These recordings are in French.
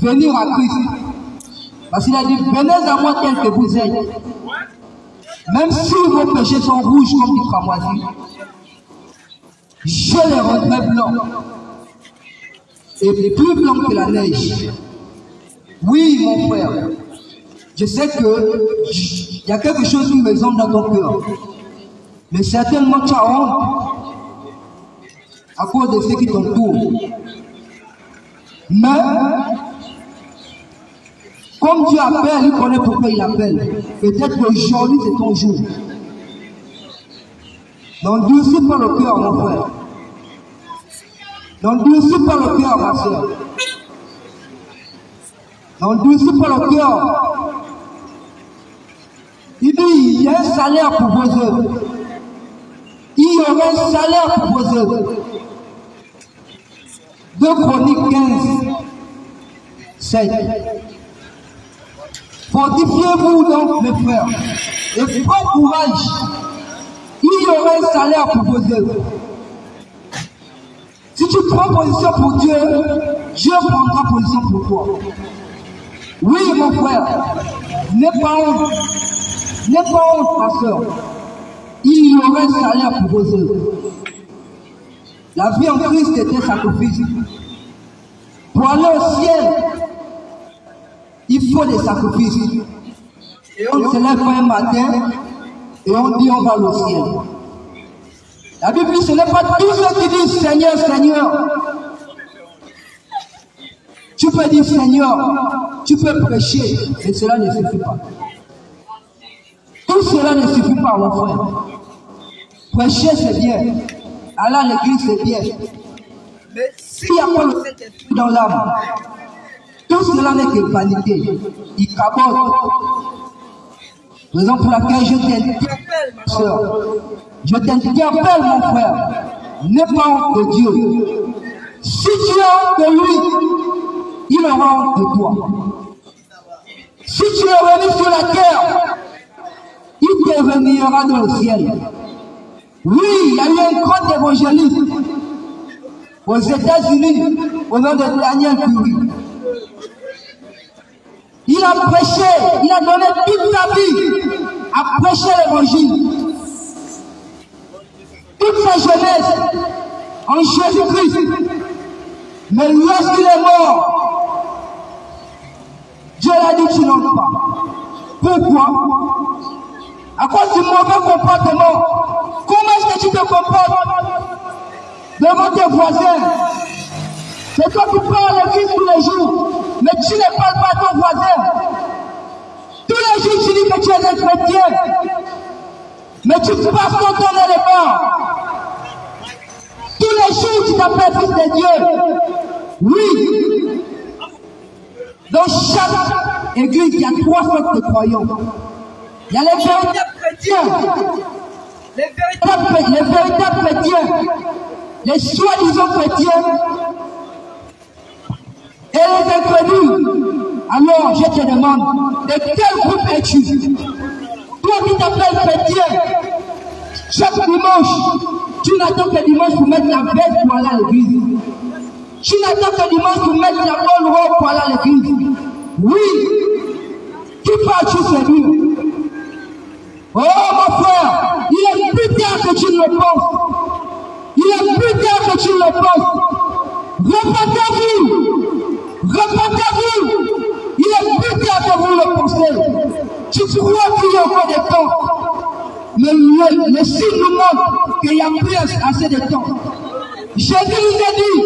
venir à Christ. Parce qu'il a dit, venez à moi tel que vous êtes. Même si vos péchés sont rouges comme du cramoisi, je les rendrai blancs. Et plus blancs que la neige. Oui, mon frère. Je sais qu'il y a quelque chose qui résonne dans ton cœur. Mais certainement tu as honte à cause de ceux qui t'entourent. Mais, comme Dieu appelle, il connaît pourquoi il appelle. Peut-être qu'aujourd'hui c'est ton jour. N'endurcis pas le cœur, mon frère. N'endurcis pas le cœur, ma soeur. N'endurcis pas le cœur. Il dit, il y a un salaire pour vos œuvres. Il y aura un salaire pour vos œuvres. 2 Chroniques 15, 7. Fortifiez-vous donc, mes frères, et prends courage. Il y aura un salaire pour vos œuvres. Si tu prends position pour Dieu, Dieu prendra position pour toi. Oui, mon frère, n'aie pas honte. N'aie pas honte, ma soeur. Il y aura un salaire pour vos œuvres. La vie en Christ était sacrifice. Pour aller au ciel, il faut des sacrifices. Et on se lève un matin et on dit on va au ciel. La Bible dit ce n'est pas tous ceux qui disent Seigneur, Seigneur. Tu peux dire Seigneur, tu peux prêcher, mais cela ne suffit pas. Tout cela ne suffit pas, mon frère. Prêcher, c'est bien. Aller à l'église, c'est bien. Mais s'il n'y a pas le Saint-Esprit dans l'âme, tout cela n'est que vanité. Il cabote. Raison pour laquelle je t'interpelle, ma soeur. Je t'interpelle, mon frère. N'aie pas honte de Dieu. Si tu as honte de lui, il aura honte de toi. Si tu es venu sur la terre, il te réunira dans le ciel. Oui, il y a eu un grand évangéliste aux États-Unis au nom de Daniel Curie. Il a prêché, il a donné toute sa vie à prêcher l'évangile. Toute sa jeunesse en Jésus-Christ. Mais lorsqu'il est mort, Dieu l'a dit tu n'entres pas. Pourquoi? À cause du mauvais comportement. Comment est-ce que tu te comportes devant tes voisins? C'est toi qui parles à l'église tous les jours, mais tu ne parles pas à ton voisin. Tous les jours tu dis que tu es un chrétien, mais tu passes ton temps dans les bars. Tous les jours tu t'appelles fils de Dieu. Oui. Dans chaque église, il y a 3 sortes de croyants. Il y a les véritables chrétiens, les véritables chrétiens, les soi-disant chrétiens et les incrédules. Alors, je te demande, de quel groupe es-tu? Toi qui t'appelles chrétien, chaque dimanche, tu n'attends que dimanche pour mettre la veste pour aller à l'église. Tu n'attends que dimanche pour mettre la bonne robe pour aller à l'église. Oui, qui parles-tu, Seigneur? Oh mon frère, il est plus tard que tu ne le penses. Il est plus tard que tu ne le penses. Repentez-vous. Repentez-vous. Il est plus tard que vous le pensez. Tu crois qu'il y a encore des temps. Mais le signe nous montre qu'il n'y a plus assez de temps. Jésus nous a dit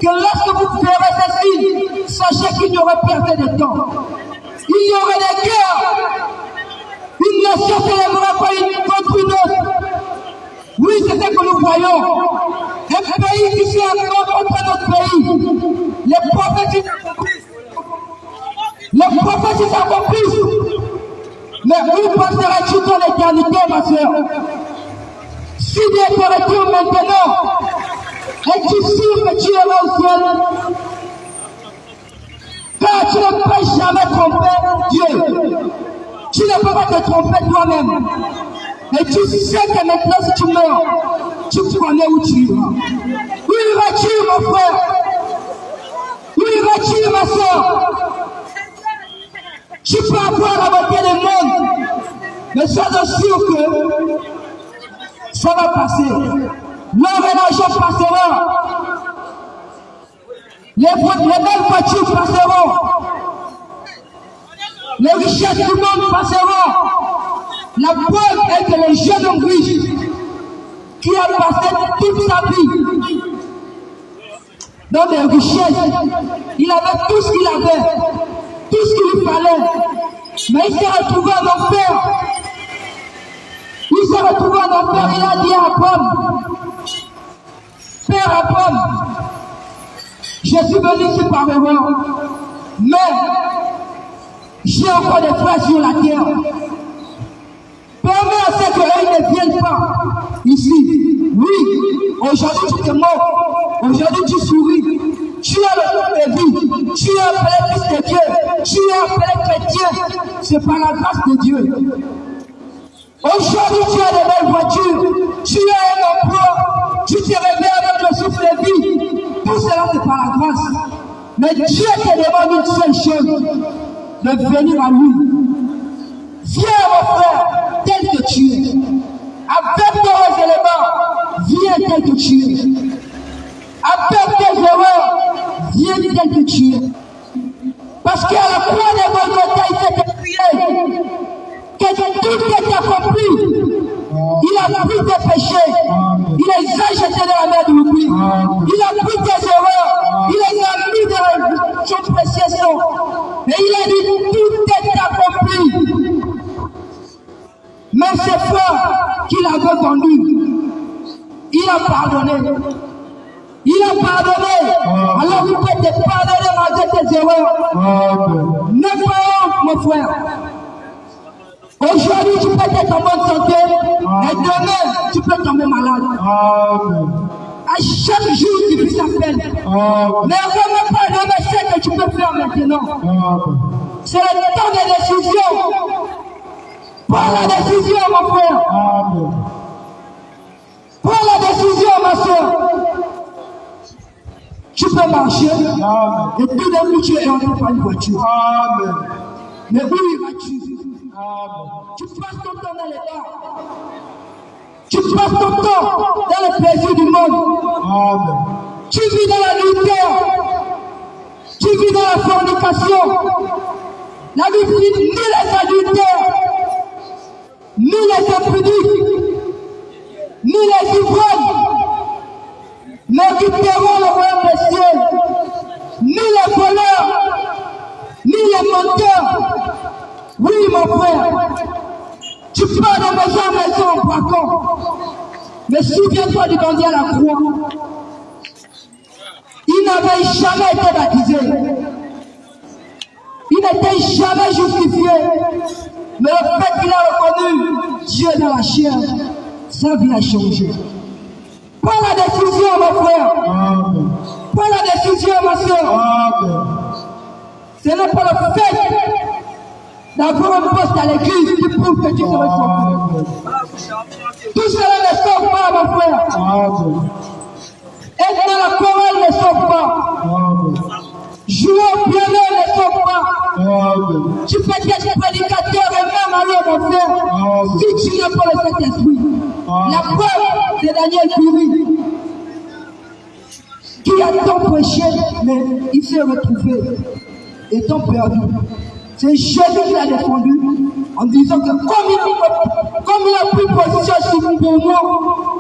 que lorsque vous ferez ces signes, sachez qu'il n'y aura plus assez de temps. Il y aura des guerres. Une nation ne s'élèvera pas une contre une autre. Oui, c'est ce que nous voyons. Un pays qui s'est encore contre notre pays. Les prophéties s'accomplissent. Les prophéties s'accomplissent. Mais où passeras-tu dans l'éternité, ma soeur? Si Dieu te retire maintenant, es-tu sûr que tu iras au ciel? Car tu ne peux jamais tromper Dieu. Tu ne peux pas te tromper toi-même. Et tu sais que maintenant, si tu meurs, tu connais où tu iras. Où iras-tu, mon frère? Où iras-tu, ma soeur? Tu peux avoir la beauté du monde, mais sois sûr que ça va passer. L'or et l'argent passeront. Les belles voitures passeront. Les richesses du monde passeront. La preuve est que le jeune homme riche qui a passé toute sa vie dans des richesses, il avait tout ce qu'il avait, tout ce qu'il lui fallait, mais il s'est retrouvé en enfer. Il s'est retrouvé en enfer, il a dit à Abraham, Père Abraham, je suis venu ici par erreur, mais j'ai encore des frères sur la terre. Permets à ce qu'eux ne viennent pas ici. Oui, aujourd'hui tu te mors, aujourd'hui tu souris, tu as le nom de vie, tu es appelé fils de Dieu, tu es appelé chrétien, c'est par la grâce de Dieu. Aujourd'hui tu as de belles voitures, tu as un emploi, tu te réveilles avec le souffle de vie, tout cela c'est par la grâce. Mais Dieu te demande une seule chose, de venir à lui. Viens mon frère, tel que tu es. Avec tes éléments, viens tel que tu es. Avec tes erreurs, viens tel que tu es. Parce qu'à la croix de Golgotha, il s'est écrié que tout est accompli. Il a pris tes péchés, il les a jetés dans la mer de l'oubli. Il a pris tes erreurs, il les a mis dans son précieux sang. Et il a dit, tout est accompli. Mais ses frères qu'il avait vendus, il a pardonné. Il a pardonné. Alors il peut te pardonner malgré tes erreurs. N'aie pas honte, mon frère. Aujourd'hui, tu peux être en bonne santé. Et demain, tu peux tomber malade. À chaque jour, tu vis sa peine. Mais remets pas le médecin que tu peux faire maintenant. C'est le temps des décisions. Prends la décision, mon frère. Prends la décision, ma soeur. Tu peux marcher. Et tout d'un coup, tu es rentré par une voiture. Mais où iras-tu? Tu passes ton temps dans les bars. Tu passes ton temps dans les plaisirs du monde. Tu vis dans l'adultère. Tu vis dans la fornication. La vie ni les adultères, ni les impudiques, ni les ivrognes, mais qui terront le royaume des cieux, ni les voleurs, ni les menteurs. Oui, mon frère, tu pars de maison en maison en braquant, mais souviens-toi du bandit à la croix. Il n'avait jamais été baptisé. Il n'était jamais justifié. Mais le fait qu'il a reconnu Dieu dans la chair, sa vie a changé. Prends la décision, mon frère. Prends la décision, ma soeur. Ce n'est pas le fait d'avoir un poste à l'église qui prouve que tu seras sauvé. Tout cela ne sauve pas, mon frère. Être dans la chorale ne sauve pas. Jouer au piano ne sauve pas. Tu peux être prédicateur et même aller, mon frère, si tu n'as pas le Saint-Esprit. La preuve de Daniel Curie, qui a tant prêché, mais il s'est retrouvé étant perdu. C'est Jésus qui l'a défendu en disant que comme il a pris position pour moi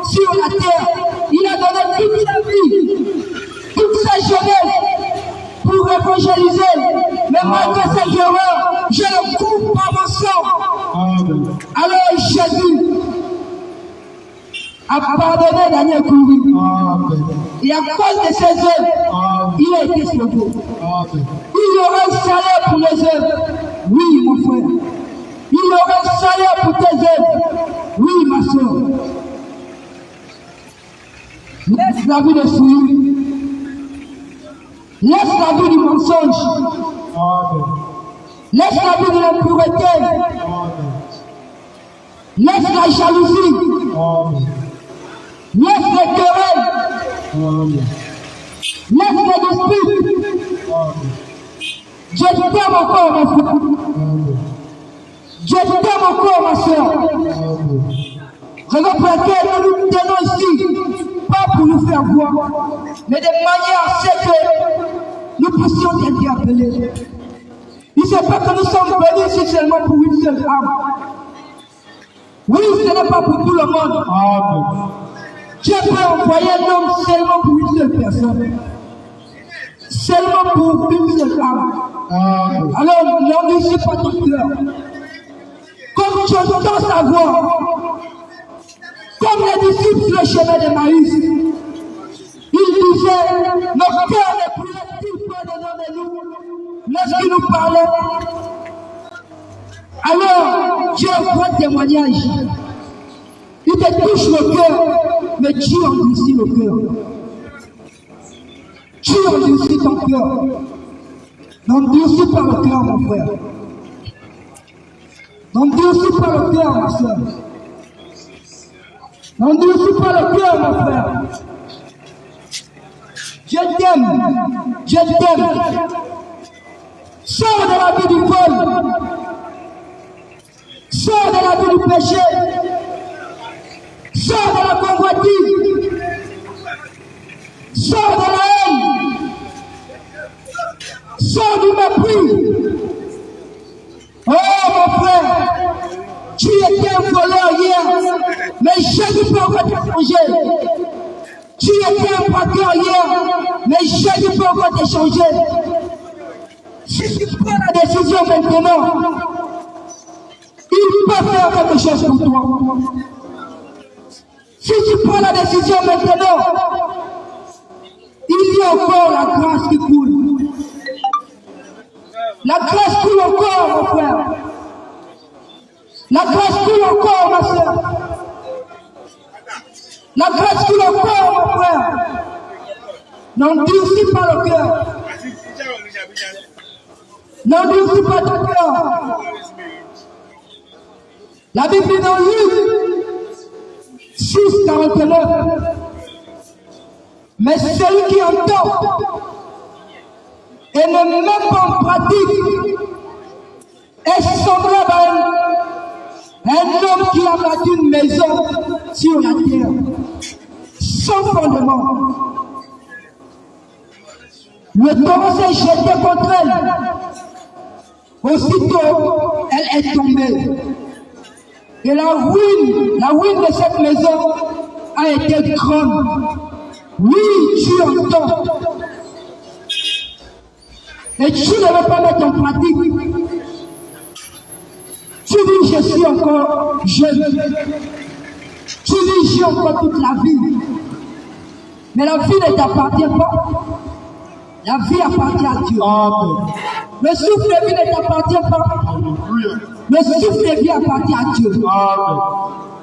sur la terre, il a donné toute sa vie, toute sa jeunesse pour évangéliser. Mais malgré cette erreur, je le coupe par mon sang. Alors Jésus a pardonné Daniel Curie. Et à cause de ses œuvres, il a été sauvé. Il y aura un salaire pour les œuvres. Oui, mon frère. Il y aura un salaire pour tes œuvres. Oui, ma soeur. Laisse la vie de souillure. Laisse la vie du mensonge. Laisse la vie de l'impureté. Laisse la jalousie. Laisse les querelles. Laisse les disputes. Je t'aime encore, mon frère. Je t'aime encore, ma soeur. Raison pour laquelle nous nous tenons ici, pas pour nous faire voir, mais de manière à ce que nous puissions être appelés. Il ne sait pas que nous sommes venus ici seulement pour une seule âme. Oui, ce n'est pas pour tout le monde. Dieu peut envoyer un homme seulement pour une seule personne. Seulement pour une seule âme. Alors, n'endurcis pas ton cœur. Comme tu entends sa voix, comme les disciples sur le chemin de Maïs, ils disaient, nos cœurs ne brûlaient-ils pas dedans de nous lorsqu'il nous parlait. Alors, Dieu prend témoignage. Il te touche le cœur, mais Dieu endurcit le cœur. Dieu endurcit ton cœur. N'endurcis pas le cœur, mon frère. N'endurcis pas le cœur, ma soeur. N'endurcis pas le cœur, mon frère. Je t'aime. Je t'aime. Sors de la vie du vol. Sors de la vie du péché. Sors de la convoitise. Sors de la haine. Sors du mépris. Oh mon frère, tu étais un voleur hier, mais Jésus peut encore te changer. Tu étais un braqueur hier, mais Jésus peut encore te changer. Si tu prends la décision maintenant, il peut faire quelque chose pour toi. Si tu prends la décision maintenant, il y a encore la grâce qui coule. La grâce coule encore, mon frère. La grâce coule encore, ma soeur. La grâce coule encore, mon frère. N'endurcis pas le cœur. N'endurcis pas ton cœur. La Bible dit dans Luc 6:49. Mais celui qui entend et ne met pas en pratique est semblable à un homme qui a bâti une maison sur la terre, sans fondement. Le torrent s'est jeté contre elle. Aussitôt, elle est tombée. Et la ruine de cette maison a été grande. Oui, tu entends. Et tu ne veux pas mettre en pratique. Tu dis, je suis encore jeune. Tu dis, j'ai encore toute la vie. Mais la vie ne t'appartient pas. La vie appartient à Dieu. Amen. Le souffle de vie ne t'appartient pas. Le souffle de vie appartient à Dieu. Amen.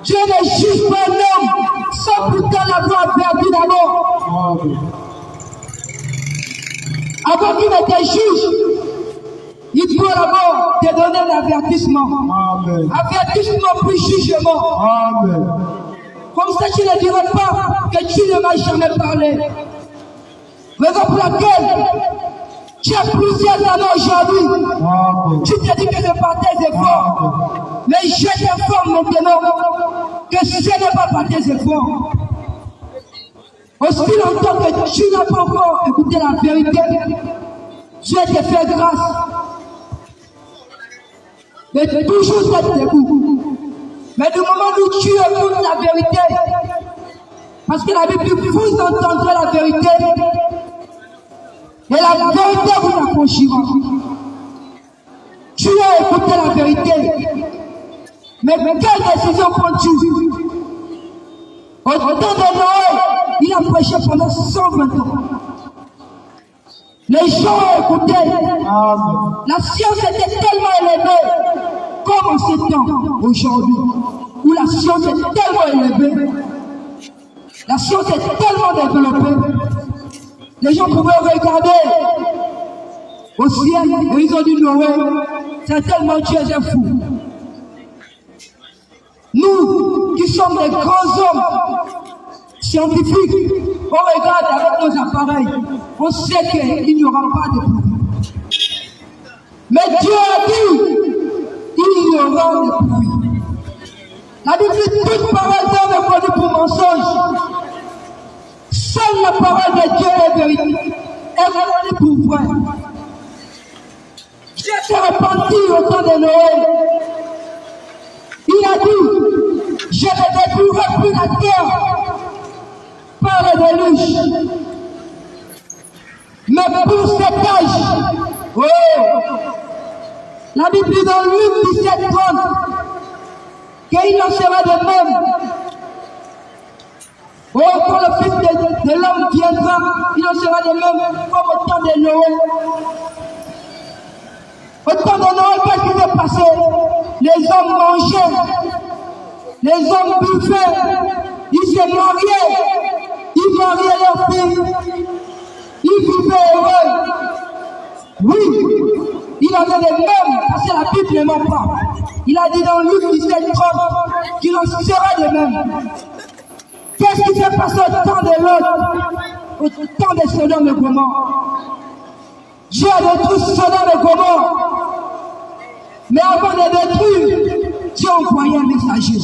Dieu ne juge pas l'homme sans pourtant l'avoir perdu d'abord. Amen. Avant qu'il ne te juge, il doit d'abord te donner un avertissement. Amen. Avertissement puis jugement. Amen. Comme ça, tu ne diras pas que tu ne m'as jamais parlé. Raison pour laquelle tu as plusieurs années aujourd'hui. Amen. Tu te dis que c'est par tes efforts. Amen. Mais je t'informe maintenant que ce n'est pas par tes efforts. Aussi longtemps que tu n'as pas encore écouté la vérité, Dieu te fait grâce. Mais toujours d'être debout. Mais du moment où tu écoutes la vérité, parce que la Bible dit, vous entendrez la vérité, et la vérité vous affranchira. Tu as écouté la vérité, mais quelle décision prends-tu? Au temps de Noël, il a prêché pendant 120 ans. Les gens ont écouté. La science était tellement élevée, comme en ces temps aujourd'hui, où la science est tellement élevée, la science est tellement développée. Les gens pouvaient regarder au ciel et ils ont dit Noé, certainement tu es un fou. Nous, qui sommes des grands hommes scientifiques, on regarde avec nos appareils, on sait qu'il n'y aura pas de pluie. Mais Dieu a dit, il y aura des pluies. La Bible dit, toute parole d'homme est connue pour mensonge. Seule la parole de Dieu est vérité. Elle est connue pour vrai. Dieu s'est repenti au temps de Noël. Il a dit, je ne détruirai plus la terre par le déluge. Mais pour cet âge, oh, la Bible dit dans Luc 17, 30, qu'il en sera de même. Oh, quand le Fils de l'homme viendra, il en sera de même comme au temps de Noël. Au temps de Noël, qu'est-ce qui s'est passé? Les hommes mangeaient, les hommes buvaient, ils se mariaient, ils mariaient leurs filles, ils vivaient heureux. Oui, il en est de même, parce que la Bible ne ment pas. Il a dit dans Luc 17, 30 qu'il en sera de même. Qu'est-ce qui s'est passé au temps de l'autre, au temps de Sodome et Gomorrhe? Dieu a détruit Sodome et Gomorrhe. Mais avant de détruire, Dieu a envoyé un messager.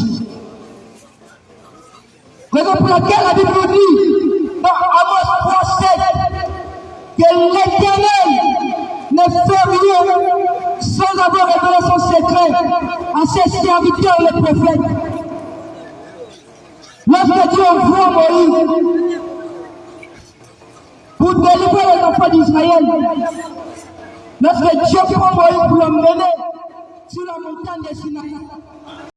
Raison pour laquelle la Bible nous dit, dans Amos 3:7, que l'Éternel ne fait rien sans avoir révélé son secret à ses serviteurs les prophètes. Lorsque Dieu envoie Moïse pour délivrer les enfants d'Israël, lorsque Dieu prend Moïse pour l'emmener sur la montagne de Sinaï,